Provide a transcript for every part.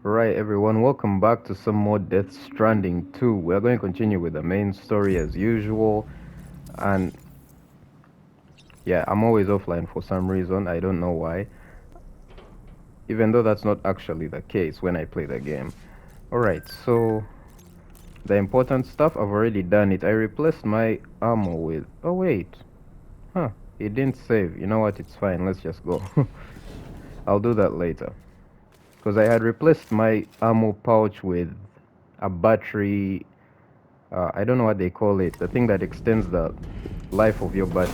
Right, everyone, welcome back to some more Death Stranding 2. We're going to continue with the main story as usual. And yeah, I'm always offline for some reason. I don't know why. Even though that's not actually the case when I play the game. Alright, so the important stuff, I've already done it. I replaced my ammo with. Oh, wait. Huh. It didn't save. You know what? It's fine. Let's just go. I'll do that later. Because I had replaced my ammo pouch with a battery. I don't know what they call it. The thing that extends the life of your battery.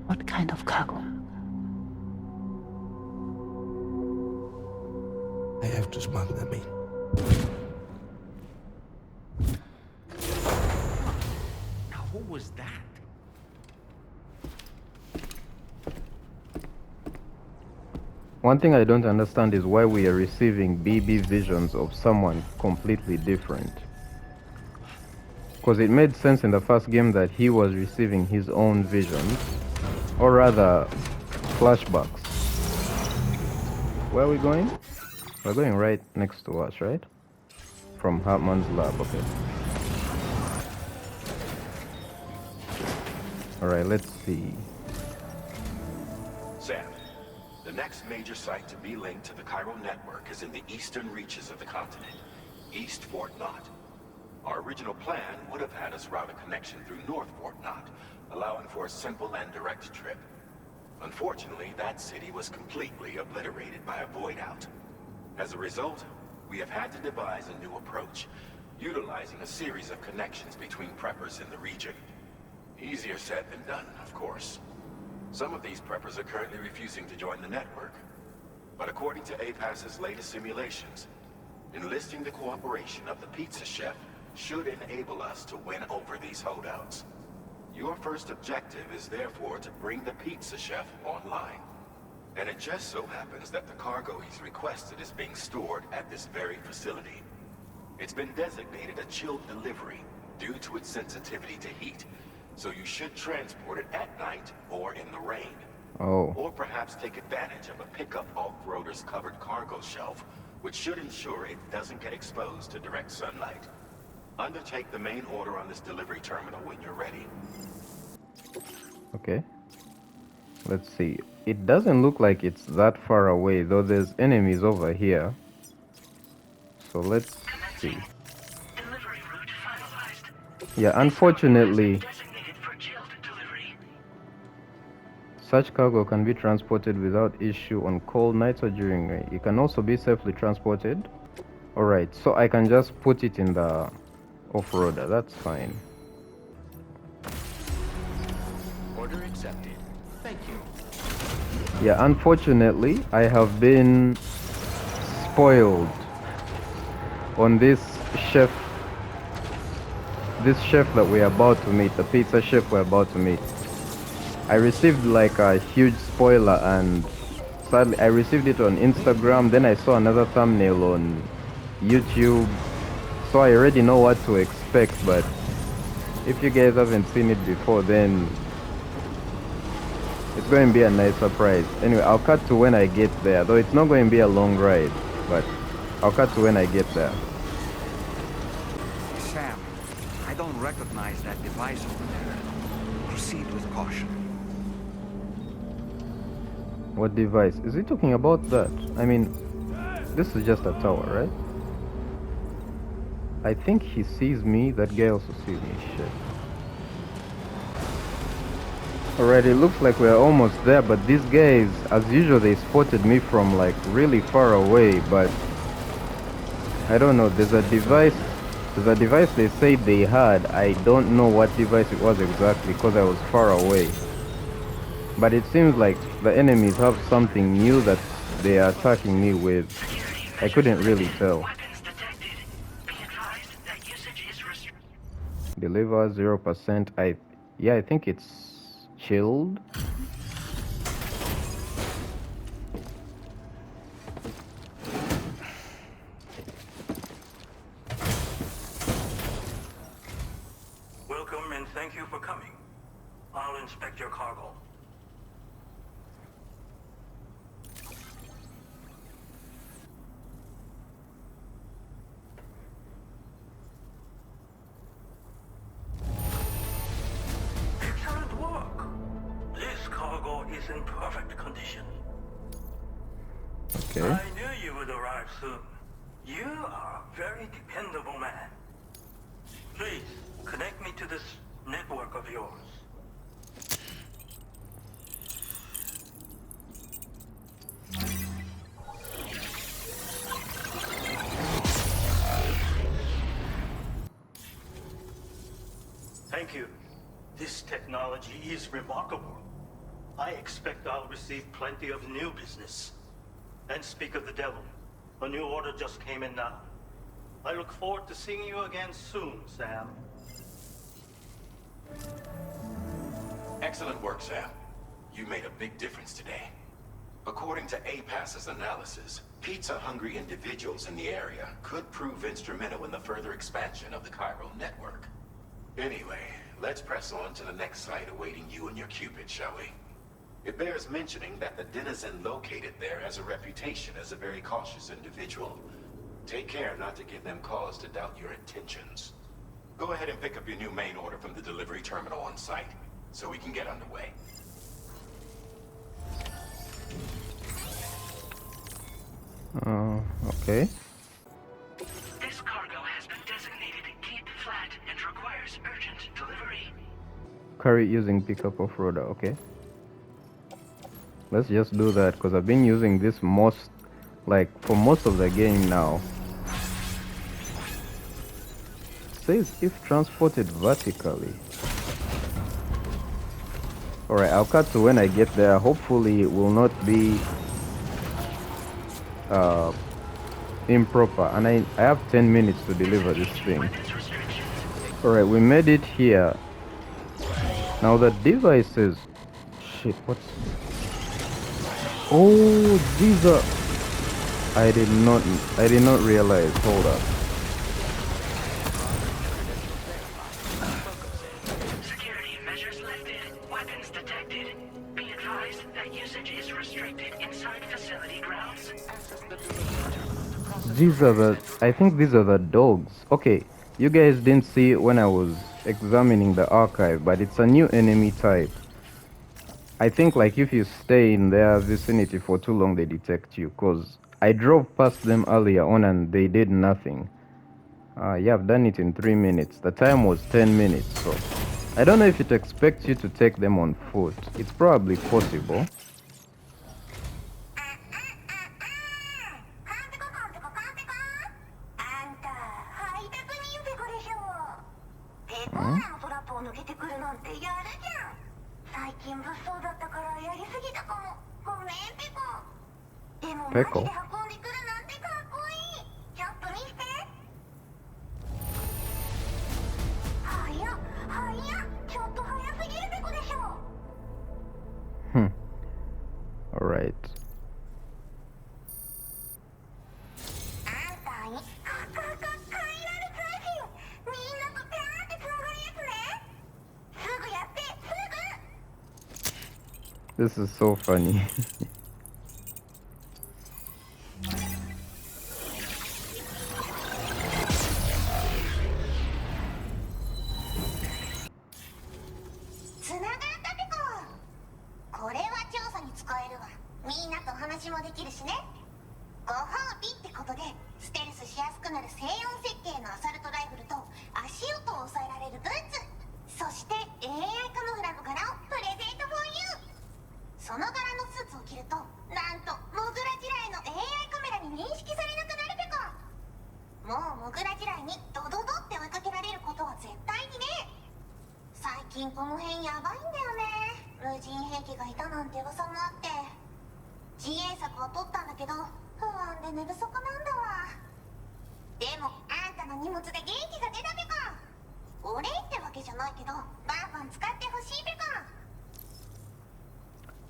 What kind of cargo? I have to smuggle them in. Now, who was that? One thing I don't understand is why we are receiving BB visions of someone completely different. Because it made sense in the first game that he was receiving his own visions, or rather, flashbacks. Where are we going? We're going right next to us, right? From Hartman's lab, okay. Alright, let's see. Sam, the next major site to be linked to the Cairo network is in the eastern reaches of the continent, East Fort Knott. Our original plan would have had us route a connection through North Fort Knott, allowing for a simple and direct trip. Unfortunately, that city was completely obliterated by a void out. As a result, we have had to devise a new approach, utilizing a series of connections between preppers in the region. Easier said than done, of course. Some of these preppers are currently refusing to join the network. But according to APAS's latest simulations, enlisting the cooperation of the pizza chef should enable us to win over these holdouts. Your first objective is therefore to bring the pizza chef online. And it just so happens that the cargo he's requested is being stored at this very facility. It's been designated a chilled delivery due to its sensitivity to heat, so you should transport it at night or in the rain. Oh. Or perhaps take advantage of a pickup off-roader's covered cargo shelf, which should ensure it doesn't get exposed to direct sunlight. Undertake the main order on this delivery terminal when you're ready. Okay. Let's see. It doesn't look like it's that far away, though there's enemies over here. So let's see. Yeah, unfortunately, such cargo can be transported without issue on cold nights or during rain. It can also be safely transported. Alright, so I can just put it in the off-roader. That's fine. Order accepted. Thank you. Yeah, unfortunately, I have been spoiled on this chef that we're about to meet, the pizza chef we're about to meet. I received like a huge spoiler, and sadly I received it on Instagram, then I saw another thumbnail on YouTube, so I already know what to expect. But if you guys haven't seen it before, then it's going to be a nice surprise. Anyway, I'll cut to when I get there, though it's not going to be a long ride, but I'll cut to when I get there. Sam, I don't recognize that device over there. Proceed with caution. What device? Is he talking about that? I mean, this is just a tower, right? I think he sees me. That guy also sees me. Shit. Alright, it looks like we're almost there, but these guys, as usual, they spotted me from like really far away, but I don't know. There's a device they said they had. I don't know what device it was exactly because I was far away. But it seems like the enemies have something new that they are attacking me with. I couldn't really tell. Deliver 0%. Yeah, I think it's chilled. Thank you for coming. I'll inspect your cargo. Excellent work. This cargo is in perfect condition. Okay. I knew you would arrive soon. You are a very dependable man. Please, connect me to this network of yours. Thank you. This technology is remarkable. I expect I'll receive plenty of new business. And speak of the devil, a new order just came in now. I look forward to seeing you again soon, Sam. Excellent work, Sam. You made a big difference today. According to APAS's analysis, pizza-hungry individuals in the area could prove instrumental in the further expansion of the Cairo network. Anyway, let's press on to the next site awaiting you and your Cupid, shall we? It bears mentioning that the denizen located there has a reputation as a very cautious individual. Take care not to give them cause to doubt your intentions. Go ahead and pick up your new main order from the delivery terminal on site, so we can get underway. Okay. This cargo has been designated Keep Flat and requires urgent delivery. Carry using pickup off-roader, okay. Let's just do that, because I've been using this for most of the game now. It says if transported vertically. Alright, I'll cut to when I get there. Hopefully it will not be improper. And I have 10 minutes to deliver this thing. Alright, we made it here. Now the devices... Shit, what's... Oh, these are... I did not realize. Hold up. Security measures lifted. Weapons detected. Be advised that usage is restricted inside facility grounds. These are the... I think these are the dogs. Okay, you guys didn't see it when I was examining the archive, but it's a new enemy type. I think like if you stay in their vicinity for too long, they detect you, because I drove past them earlier on and they did nothing. Yeah, I've done it in 3 minutes. The time was 10 minutes, so I don't know if it expects you to take them on foot. It's probably possible. Peckle. All right. This is so funny.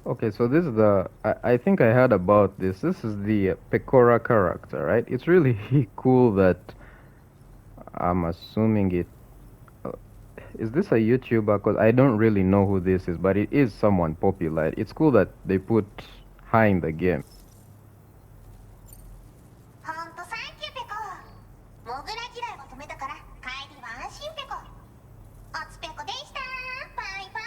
Okay, so this is the... I think I heard about this. This is the Pecora character, right? It's really cool that... I'm assuming Is this a YouTuber? Because I don't really know who this is, but it is someone popular. It's cool that they put her in the game. ほんとサンキューペコ。モグラ嫌いは止めたから帰りは安心ペコ。おつペコでした。バイバ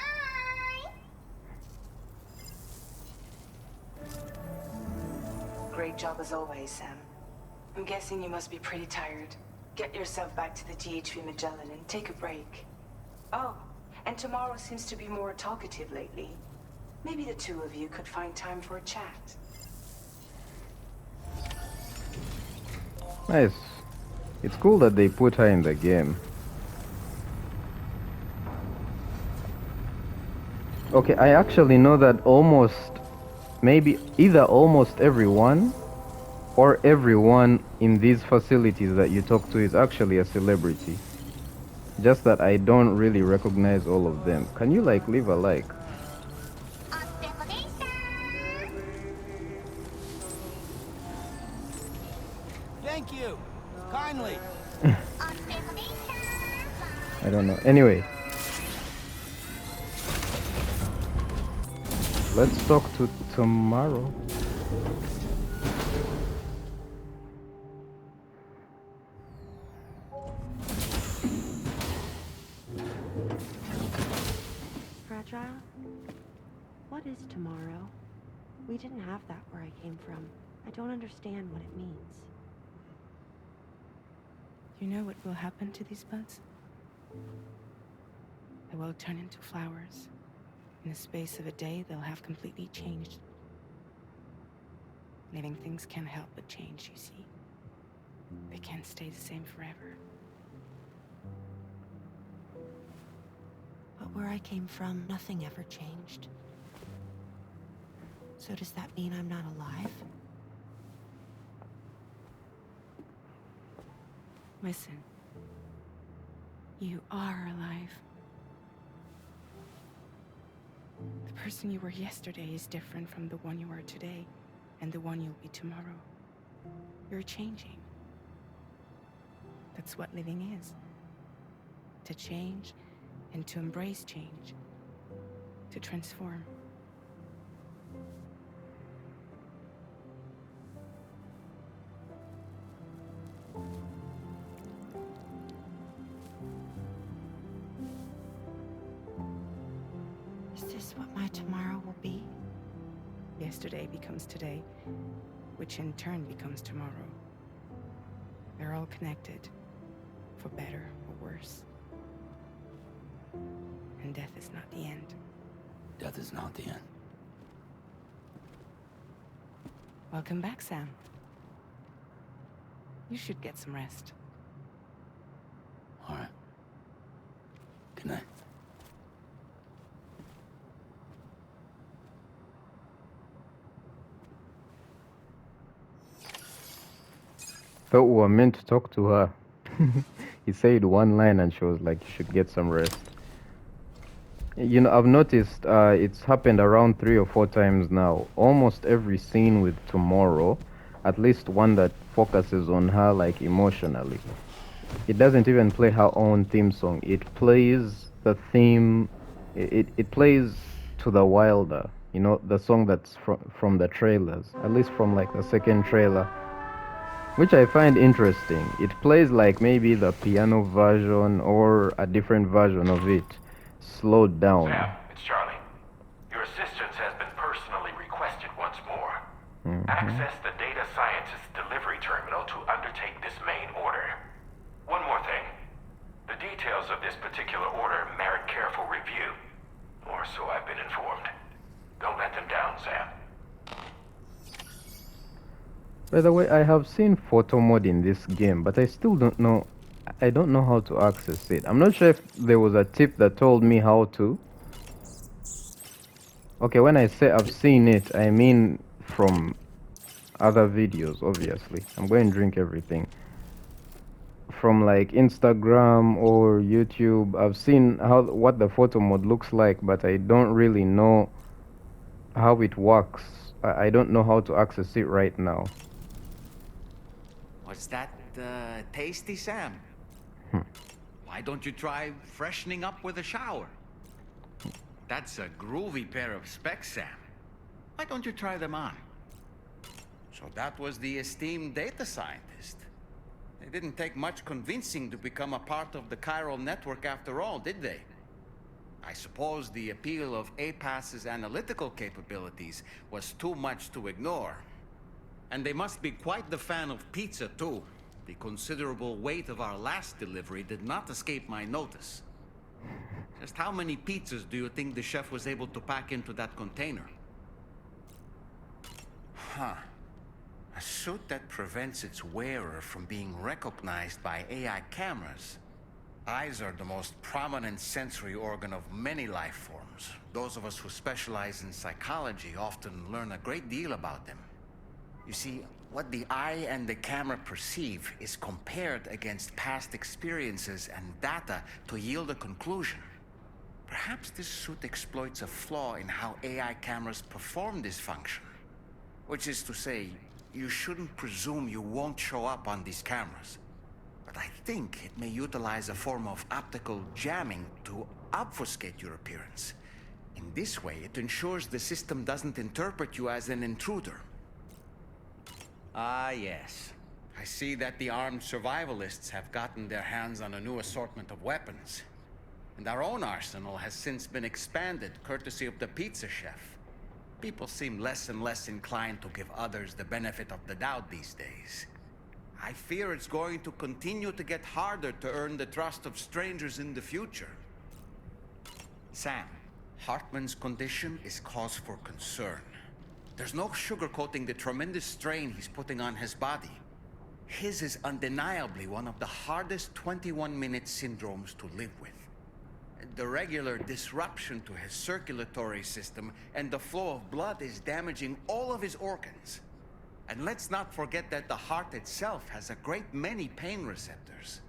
イ。 Great job as always, Sam. I'm guessing you must be pretty tired. Get yourself back to the THV Magellan and take a break. Oh, and tomorrow seems to be more talkative lately. Maybe the two of you could find time for a chat. Nice. It's cool that they put her in the game. Okay, I actually know that maybe either almost everyone or everyone in these facilities that you talk to is actually a celebrity. Just that I don't really recognize all of them. Can you like leave a like? おつペコでした。 Thank you. Kindly. おつペコでした。 I don't know. Anyway. Let's talk to tomorrow. Fragile? What is tomorrow? We didn't have that where I came from. I don't understand what it means. You know what will happen to these buds? They will turn into flowers. In the space of a day, they'll have completely changed. Living things can't help but change, you see. They can't stay the same forever. But where I came from, nothing ever changed. So does that mean I'm not alive? Listen. You are alive. The person you were yesterday is different from the one you are today, and the one you'll be tomorrow. You're changing. That's what living is. To change, and to embrace change. To transform. Is this what my tomorrow will be? Yesterday becomes today, which in turn becomes tomorrow. They're all connected, for better or worse. And death is not the end. Death is not the end. Welcome back, Sam. You should get some rest. All right. Good night. Thought we were meant to talk to her. He said one line and she was like, you should get some rest. You know, I've noticed it's happened around 3 or 4 times now. Almost every scene with Tomorrow, at least one that focuses on her like emotionally. It doesn't even play her own theme song. It plays the theme, it plays To the Wilder, you know, the song that's from the trailers, at least from like the second trailer, which I find interesting. It plays like maybe the piano version or a different version of it, slowed down. Sam, it's Charlie. Your assistance has been personally requested once more. Access the data scientist delivery terminal to undertake this main order. One more thing. The details of this particular order merit careful review. Or so I've been informed. Don't let them down, Sam. By the way, I have seen photo mode in this game, but I still don't know. I don't know how to access it. I'm not sure if there was a tip that told me how to. Okay, when I say I've seen it, I mean from other videos, obviously. I'm going to drink everything. From like Instagram or YouTube, I've seen what the photo mode looks like, but I don't really know how it works. I don't know how to access it right now. Was that tasty, Sam? Why don't you try freshening up with a shower? That's a groovy pair of specs, Sam. Why don't you try them on? So that was the esteemed data scientist. They didn't take much convincing to become a part of the chiral network after all, did they? I suppose the appeal of APAS's analytical capabilities was too much to ignore. And they must be quite the fan of pizza, too. The considerable weight of our last delivery did not escape my notice. Just how many pizzas do you think the chef was able to pack into that container? Huh. A suit that prevents its wearer from being recognized by AI cameras. Eyes are the most prominent sensory organ of many life forms. Those of us who specialize in psychology often learn a great deal about them. You see, what the eye and the camera perceive is compared against past experiences and data to yield a conclusion. Perhaps this suit exploits a flaw in how AI cameras perform this function. Which is to say, you shouldn't presume you won't show up on these cameras. But I think it may utilize a form of optical jamming to obfuscate your appearance. In this way, it ensures the system doesn't interpret you as an intruder. Ah, yes. I see that the armed survivalists have gotten their hands on a new assortment of weapons. And our own arsenal has since been expanded, courtesy of the pizza chef. People seem less and less inclined to give others the benefit of the doubt these days. I fear it's going to continue to get harder to earn the trust of strangers in the future. Sam, Hartman's condition is cause for concern. There's no sugarcoating the tremendous strain he's putting on his body. His is undeniably one of the hardest 21-minute syndromes to live with. The regular disruption to his circulatory system and the flow of blood is damaging all of his organs. And let's not forget that the heart itself has a great many pain receptors.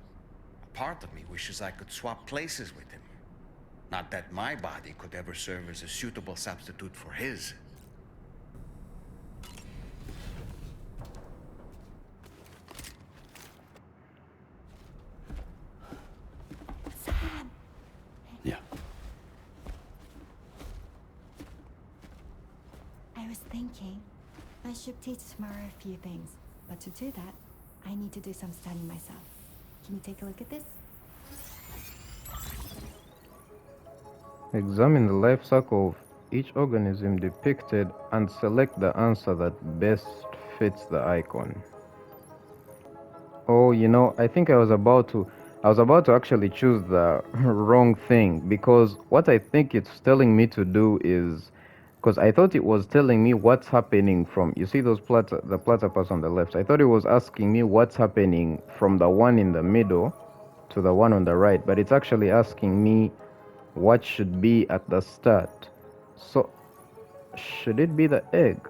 A part of me wishes I could swap places with him. Not that my body could ever serve as a suitable substitute for his. Sam! Yeah. I was thinking, I should teach tomorrow a few things, but to do that, I need to do some studying myself. Can you take a look at this? Examine the life cycle of each organism depicted and select the answer that best fits the icon. Oh, you know, I think I was about to actually choose the wrong thing, because what I think it's telling me to do is, because I thought it was telling me what's happening from, you see those the platypus on the left. I thought it was asking me what's happening from the one in the middle to the one on the right, but it's actually asking me what should be at the start. So, should it be the egg?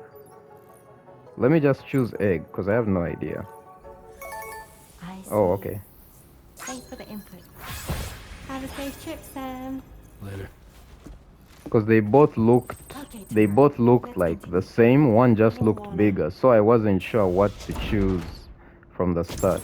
Let me just choose egg, because I have no idea. I see. Oh, okay. Thanks for the input. Have a safe trip, Sam. Later. Because they both looked like the same. One just looked bigger, so I wasn't sure what to choose from the start.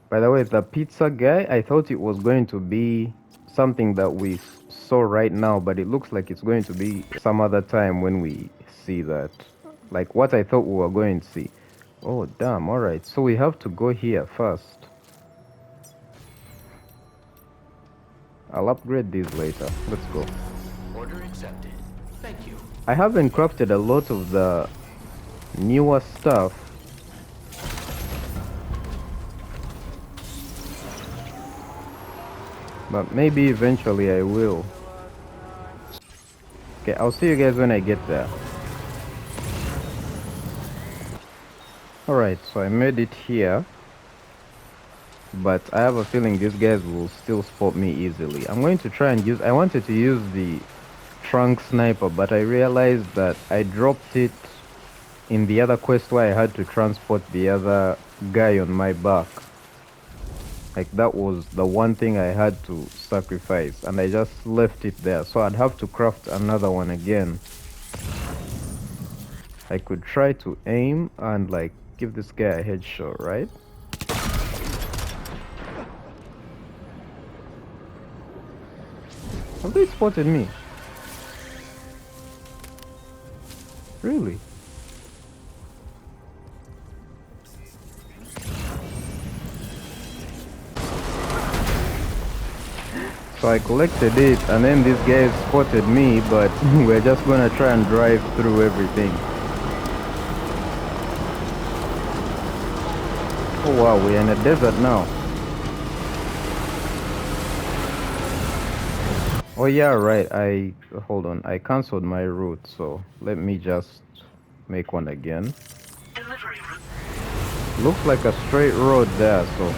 By the way, the pizza guy, I thought it was going to be something that we saw right now, but it looks like it's going to be some other time when we see that. Like what I thought we were going to see. Oh, damn, alright. So we have to go here first. I'll upgrade these later. Let's go. Order accepted. Thank you. I haven't crafted a lot of the newer stuff. But maybe eventually I will. Okay, I'll see you guys when I get there. Alright, so I made it here. But I have a feeling these guys will still spot me easily. I'm going to try and use... I wanted to use the trunk sniper, but I realized that I dropped it in the other quest where I had to transport the other guy on my back. Like that was the one thing I had to sacrifice, and I just left it there. So I'd have to craft another one again. I could try to aim and like give this guy a headshot, right? Have they spotted me? Really? So I collected it, and then these guys spotted me, but we're just gonna try and drive through everything. Oh wow, we're in a desert now. Oh yeah, right, hold on, I cancelled my route, so let me just make one again. Looks like a straight road there, so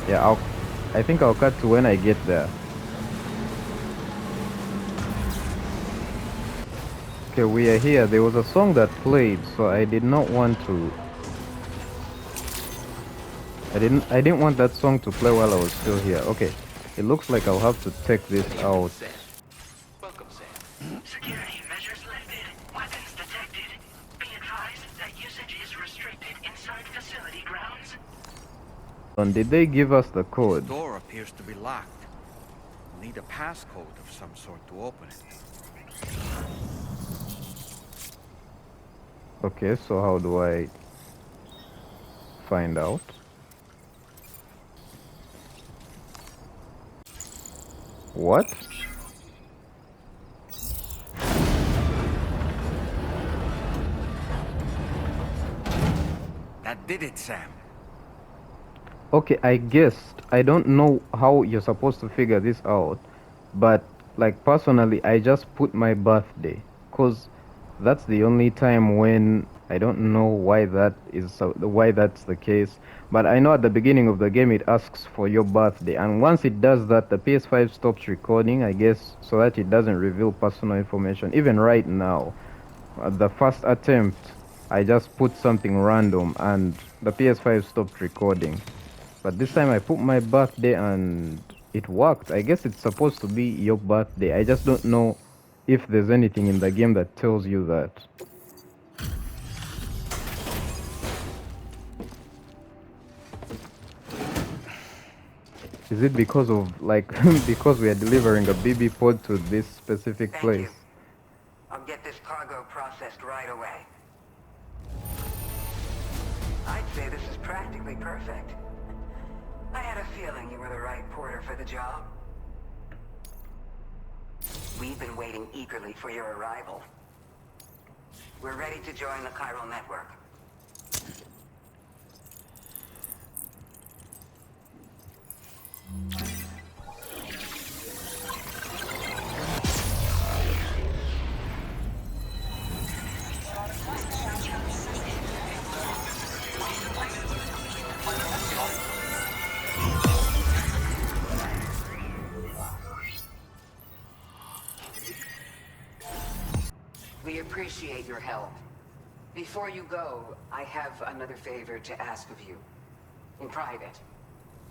yeah, I think I'll cut to when I get there. Okay, we are here. There was a song that played, so I did not want to. I didn't want that song to play while I was still here. Okay, it looks like I'll have to take this out. Welcome, Sam. Security measures lifted. Weapons detected. Be advised that usage is restricted inside facility grounds. And did they give us the This code? door appears to be locked. We'll need a passcode of some sort to open it. Okay, so how do I find out? What? That did it, Sam. Okay, I guessed. I don't know how you're supposed to figure this out, but like personally, I just put my birthday, cause that's the only time when I don't know why that is why that's the case, but I know at the beginning of the game it asks for your birthday, and once it does that, the PS5 stops recording, I guess, so that it doesn't reveal personal information. Even right now, at the first attempt, I just put something random and the PS5 stopped recording. But this time I put my birthday and it worked. I guess it's supposed to be your birthday. I just don't know if there's anything in the game that tells you that. Is it because of like because we are delivering a BB pod to this specific Thank place? you. I'll get this cargo processed right away. I'd say this is practically perfect. I had a feeling you were the right porter for the job. We've been waiting eagerly for your arrival. We're ready to join the chiral network. We appreciate your help. Before you go, I have another favor to ask of you. In private,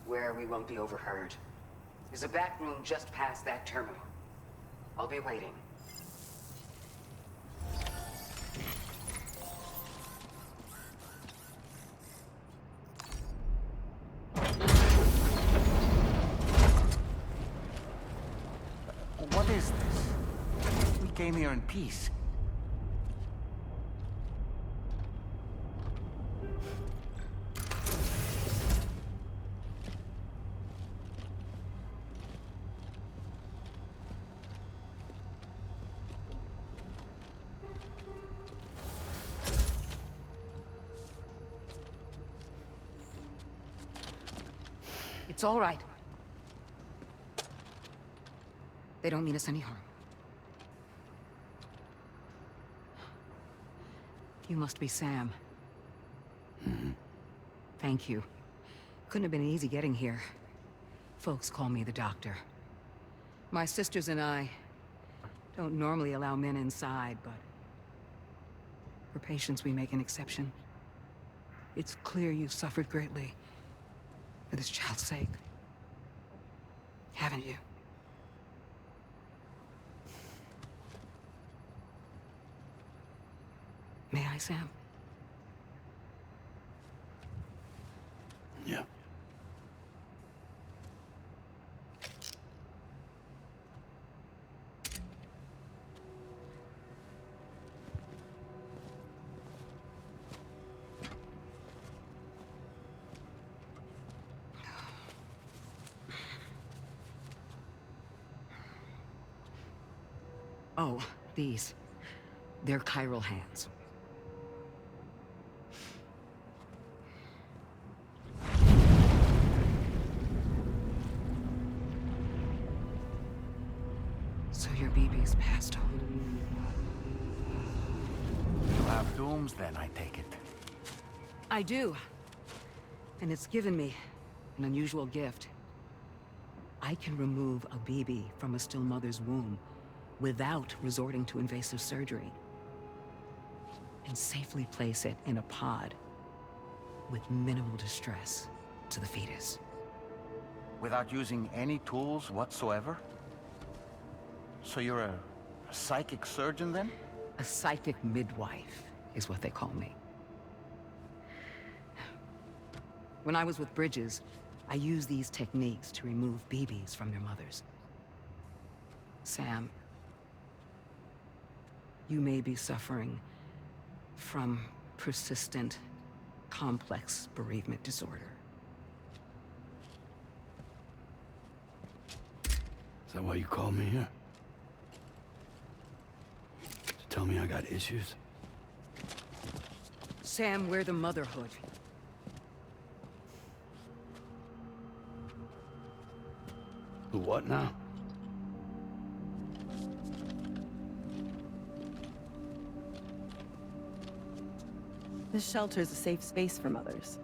where we won't be overheard. There's a back room just past that terminal. I'll be waiting. What is this? We came here in peace. It's all right. They don't mean us any harm. You must be Sam. Thank you. Couldn't have been easy getting here. Folks call me the doctor. My sisters and I don't normally allow men inside, but for patients we make an exception. It's clear you've suffered greatly for this child's sake. Haven't you? May I, Sam? Yeah. Oh, these. They're chiral hands. So your BB's passed on. You have dooms then, I take it. I do. And it's given me an unusual gift. I can remove a BB from a still mother's womb without resorting to invasive surgery, and safely place it in a pod with minimal distress to the fetus. Without using any tools whatsoever? So you're a psychic surgeon then? A psychic midwife is what they call me. When I was with Bridges, I used these techniques to remove BBs from their mothers. Sam, you may be suffering from persistent, complex bereavement disorder. Is that why you called me here? To tell me I got issues? Sam, we're the motherhood. The what now? This shelter's a safe space for mothers.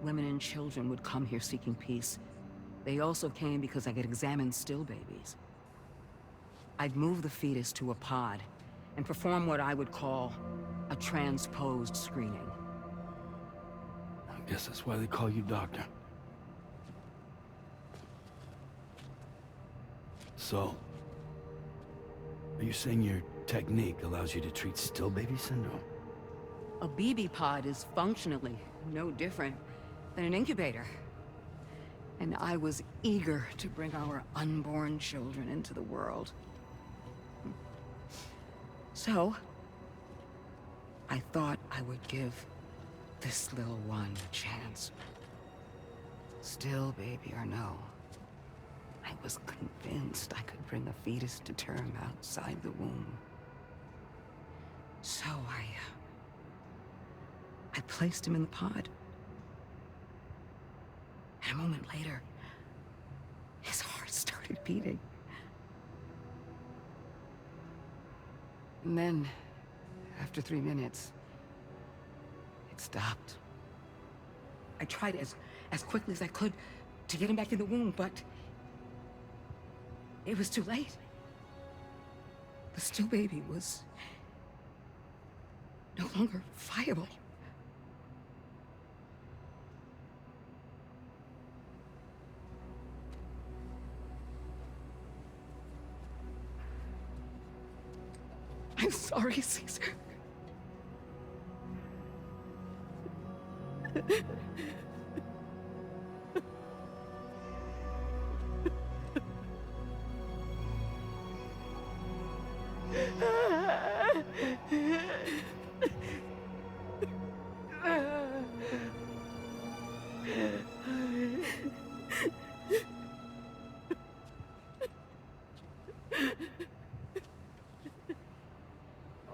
Women and children would come here seeking peace. They also came because I could examine still babies. I'd move the fetus to a pod and perform what I would call a transposed screening. I guess that's why they call you doctor. So, are you saying your technique allows you to treat still baby syndrome? A BB pod is functionally no different than an incubator. And I was eager to bring our unborn children into the world. So, I thought I would give this little one a chance. Still baby or no, I was convinced I could bring a fetus to term outside the womb. So I placed him in the pod. And a moment later, his heart started beating. And then, after 3 minutes, it stopped. I tried as quickly as I could to get him back in the womb, but it was too late. The still baby was no longer viable. I'm sorry, Caesar.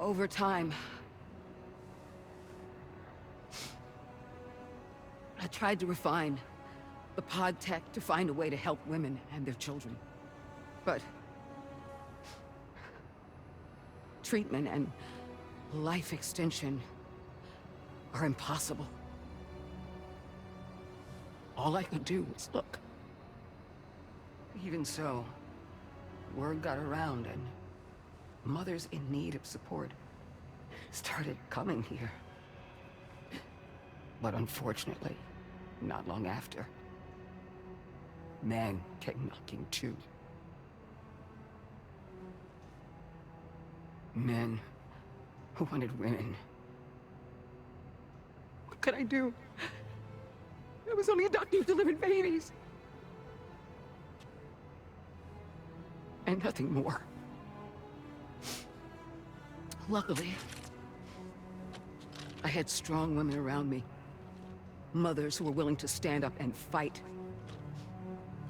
Over time, I tried to refine the pod tech to find a way to help women and their children. But treatment and life extension are impossible. All I could do was look. Even so, word got around and mothers in need of support started coming here. But unfortunately, not long after, men came knocking too. Men who wanted women. What could I do? I was only a doctor who delivered babies. And nothing more. Luckily, I had strong women around me. Mothers who were willing to stand up and fight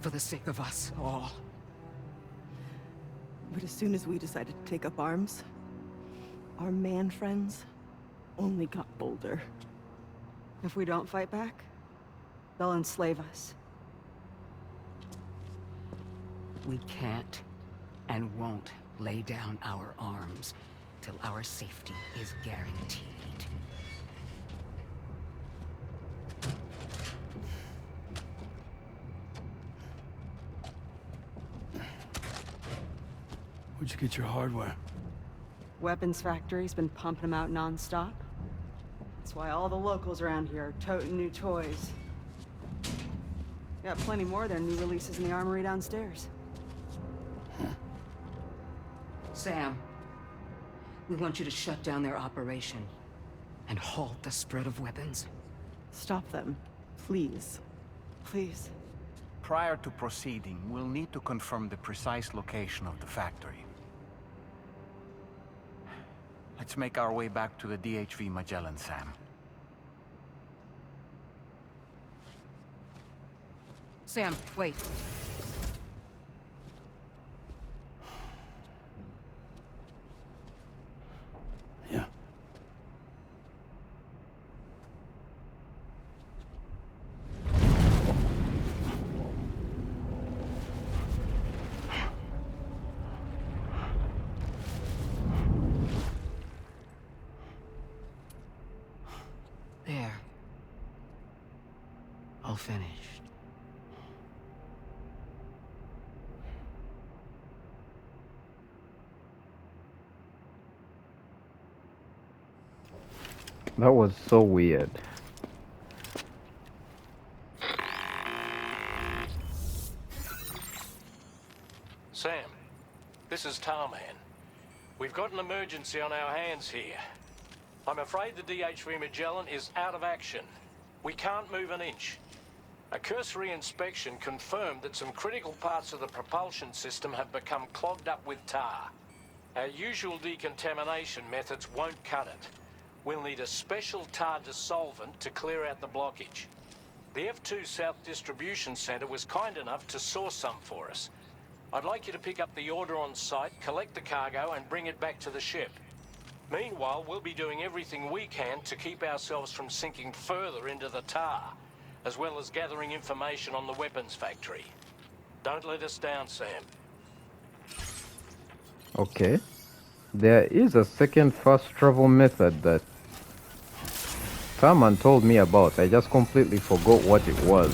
for the sake of us all. But as soon as we decided to take up arms, our man friends only got bolder. If we don't fight back, they'll enslave us. We can't and won't lay down our arms till our safety is guaranteed. Where'd you get your hardware? Weapons factory's been pumping them out non-stop. That's why all the locals around here are toting new toys. Got plenty more of their new releases in the armory downstairs. Sam, we want you to shut down their operation and halt the spread of weapons. Stop them, please. Please. Prior to proceeding, we'll need to confirm the precise location of the factory. Let's make our way back to the DHV Magellan, Sam. Sam, wait. Yeah. There. All finished. That was so weird. Sam, this is Tarman. We've got an emergency on our hands here. I'm afraid the DHV Magellan is out of action. We can't move an inch. A cursory inspection confirmed that some critical parts of the propulsion system have become clogged up with tar. Our usual decontamination methods won't cut it. We'll need a special tar dissolvent to clear out the blockage. The F2 South Distribution Center was kind enough to source some for us. I'd like you to pick up the order on site, collect the cargo, and bring it back to the ship. Meanwhile, we'll be doing everything we can to keep ourselves from sinking further into the tar, as well as gathering information on the weapons factory. Don't let us down, Sam. Okay. There is a second fast travel method that Tarman told me about. I just completely forgot what it was.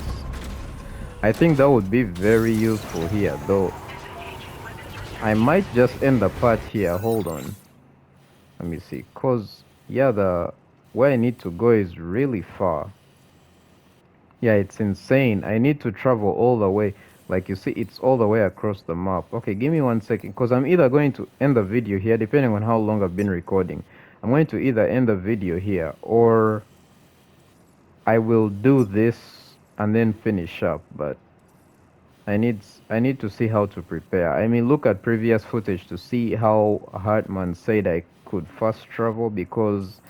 I think that would be very useful here, though. I might just end the part here. Hold on. Let me see. Cause yeah, where I need to go is really far. Yeah, it's insane. I need to travel all the way. Like you see, it's all the way across the map. Okay, give me 1 second, because I'm either going to end the video here, depending on how long I've been recording. I'm going to either end the video here, or I will do this and then finish up. But I need to see how to prepare. I mean, look at previous footage to see how Hartman said I could fast travel, because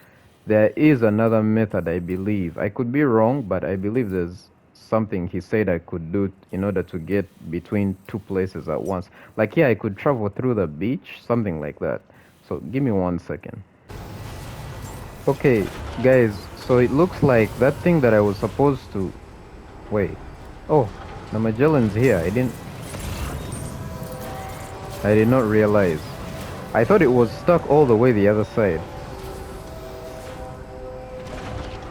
there is another method, I believe. I could be wrong, but I believe there's something he said I could do in order to get between two places at once. Like here, I could travel through the beach, something like that. So give me 1 second. Okay, guys, so it looks like that thing that I was supposed to... Wait. Oh, the Magellan's here. I did not realize. I thought it was stuck all the way the other side.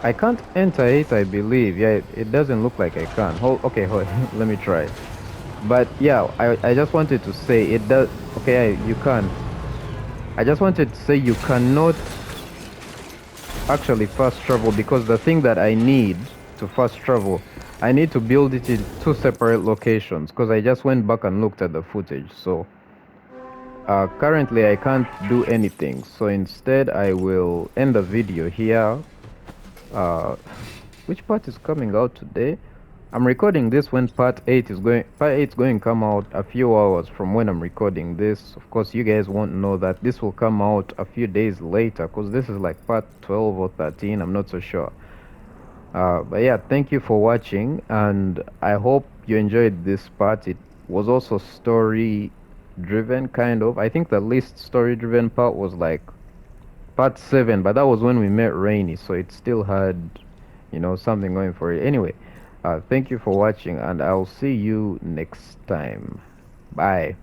I can't enter it, I believe. Yeah, it doesn't look like I can. Okay, hold. Let me try. But yeah, I just wanted to say it does. Okay, you can. I just wanted to say you cannot actually fast travel, because the thing that I need to fast travel, I need to build it in two separate locations, because I just went back and looked at the footage. So currently I can't do anything, so instead I will end the video here. Which part is coming out today? I'm recording this when part 8 is going to come out a few hours from when I'm recording this. Of course, you guys won't know that this will come out a few days later, because this is like part 12 or 13, I'm not so sure. But yeah, thank you for watching, and I hope you enjoyed this part. It was also story driven, kind of. I think the least story driven part was like part 7, but that was when we met Rainy, so it still had, you know, something going for it. Anyway, thank you for watching, and I'll see you next time. Bye.